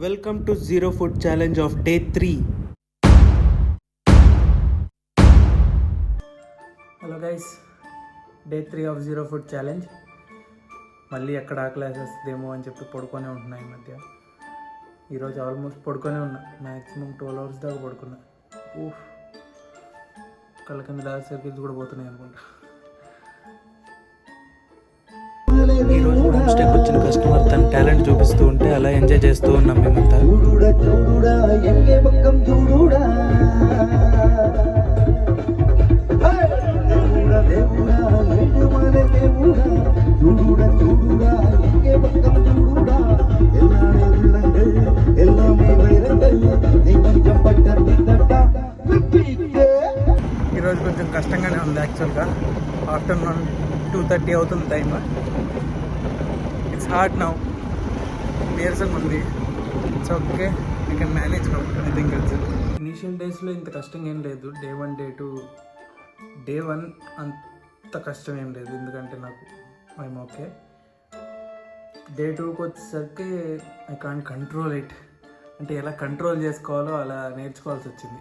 Welcome to Zero Food Challenge of Day 3. Hello guys, Day 3 of Zero Food Challenge. మళ్ళీ ఎక్కడ ఆకలేసేస్తుందేమో అని చెప్పి పడుకొనే ఉంటున్నా ఈ మధ్య. ఈరోజు ఆల్మోస్ట్ పడుకొనే ఉన్నా, మ్యాక్సిమం 12 hours దాకా పడుకున్నా. కళ్ళ కింద డార్క్ సర్కిల్స్ కూడా పోతున్నాయి అనుకుంటా. ఈరోజు హోమ్ స్టేకి వచ్చిన కస్టమర్ తన టాలెంట్ చూపిస్తూ ఉంటే అలా ఎంజాయ్ చేస్తూ ఉన్నాం మేమంతా. ఈరోజు కొంచెం కష్టంగానే ఉంది యాక్చువల్గా. ఆఫ్టర్నూన్ 2:30 అవుతుంది టైం. ఇట్స్ హార్డ్ నౌ, నీరసంగా ఉంది. It's okay, you can manage now. I think it's initial డేస్లో ఇంత కష్టంగా ఏం లేదు. డే 1 డే 2 డే 1 అంత కష్టం ఏం లేదు, ఎందుకంటే నాకు ఐఎమ్ ఓకే. డే 2కి వచ్చేసరికి ఐ కాంట్ కంట్రోల్ ఇట్. అంటే ఎలా కంట్రోల్ చేసుకోవాలో అలా నేర్చుకోవాల్సి వచ్చింది.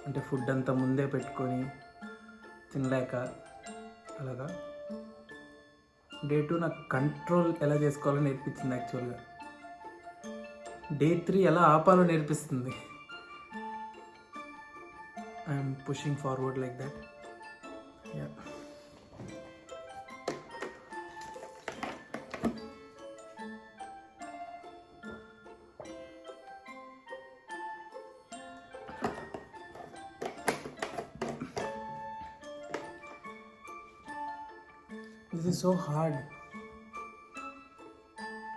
అంటే ఫుడ్ అంతా ముందే పెట్టుకొని తినలేక అలాగా. డే 2 నాకు కంట్రోల్ ఎలా చేసుకోవాలో నేర్పించింది యాక్చువల్గా. డే 3 ఎలా ఆపాలో నేర్పిస్తుంది. I'm pushing forward like that. Yeah, this is so hard.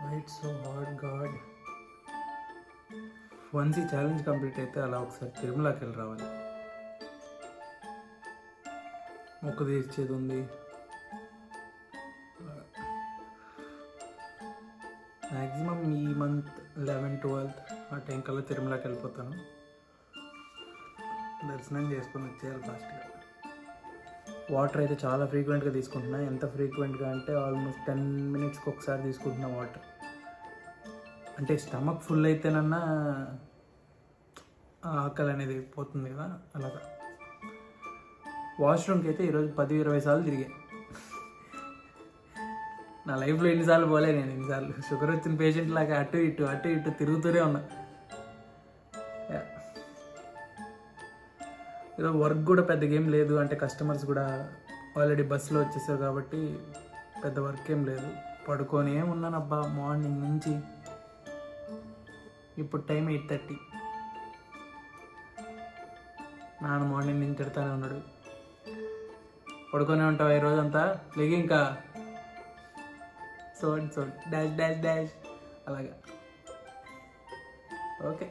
Why it's so hard, God? Once ఈ ఛాలెంజ్ కంప్లీట్ అయితే అలా ఒకసారి తిరుమలకి వెళ్ళి రావాలి. మొక్కు తీర్చేది ఉంది. మ్యాక్సిమం ఈ మంత్ 11, 12 ఆ టైం కల్లా తిరుమలకి వెళ్ళిపోతాను. దర్శనం చేసుకొని వచ్చేయాలి ఫాస్ట్గా. వాటర్ అయితే చాలా ఫ్రీక్వెంట్గా తీసుకుంటున్నా. ఎంత ఫ్రీక్వెంట్గా అంటే ఆల్మోస్ట్ 10 minutesకి ఒకసారి తీసుకుంటున్నా వాటర్. అంటే స్టమక్ ఫుల్ అయితేనన్నా ఆకలి అనేది పోతుంది కదా, అలాగా. వాష్రూమ్కి అయితే ఈరోజు 10-20 సార్లు తిరిగా. నా లైఫ్లో ఎన్నిసార్లు పోలే నేను. ఎన్నిసార్లు షుగర్ వచ్చిన పేషెంట్ లాగా అటు ఇటు తిరుగుతూనే ఉన్నా. ఈరోజు వర్క్ కూడా పెద్ద గేమ్ లేదు. అంటే కస్టమర్స్ కూడా ఆల్రెడీ బస్సులో వచ్చేసారు కాబట్టి పెద్ద వర్క్ ఏం లేదు. పడుకొని ఉన్నాను అబ్బా మార్నింగ్ నుంచి. ఇప్పుడు టైం 8:30. నాన్న మార్నింగ్ నుంచి తిడతానే ఉన్నాడు, పడుకొనే ఉంటావు ఈరోజు అంతా, లేగి ఇంకా సో డాష్ డాష్ డాష్ అలాగా. ఓకే,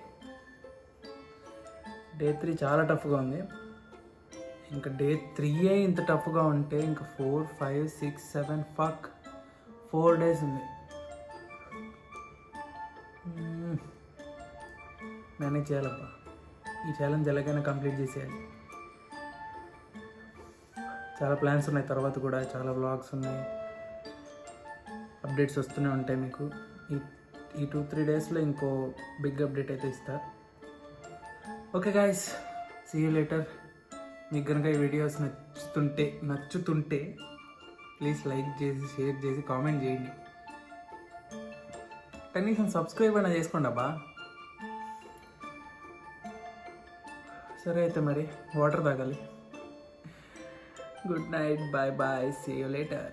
డే 3 చాలా టఫ్గా ఉంది. ఇంకా డే 3 ఇంత టఫ్గా ఉంటే ఇంకా 4, 5, 6, 7 4 days ఉంది. మేనేజ్ చేయాలబ్బా. ఈ ఛాలెంజ్ ఎలాగైనా కంప్లీట్ చేసేయాలి. చాలా ప్లాన్స్ ఉన్నాయి తర్వాత కూడా, చాలా వ్లాగ్స్ ఉన్నాయి, అప్డేట్స్ వస్తూనే ఉంటాయి మీకు. ఈ 2-3 daysలో ఇంకో బిగ్ అప్డేట్ అయితే ఇస్తా. Okay guys, see you later. మీకు కనుక ఈ వీడియోస్ నచ్చుతుంటే ప్లీజ్ లైక్ చేసి, షేర్ చేసి, కామెంట్ చేయండి. కనీసం సబ్స్క్రైబ్ అయినా చేసుకోండి అబ్బా. సరే అయితే మరి వాటర్ తాగాలి. Good night, bye bye, see you later.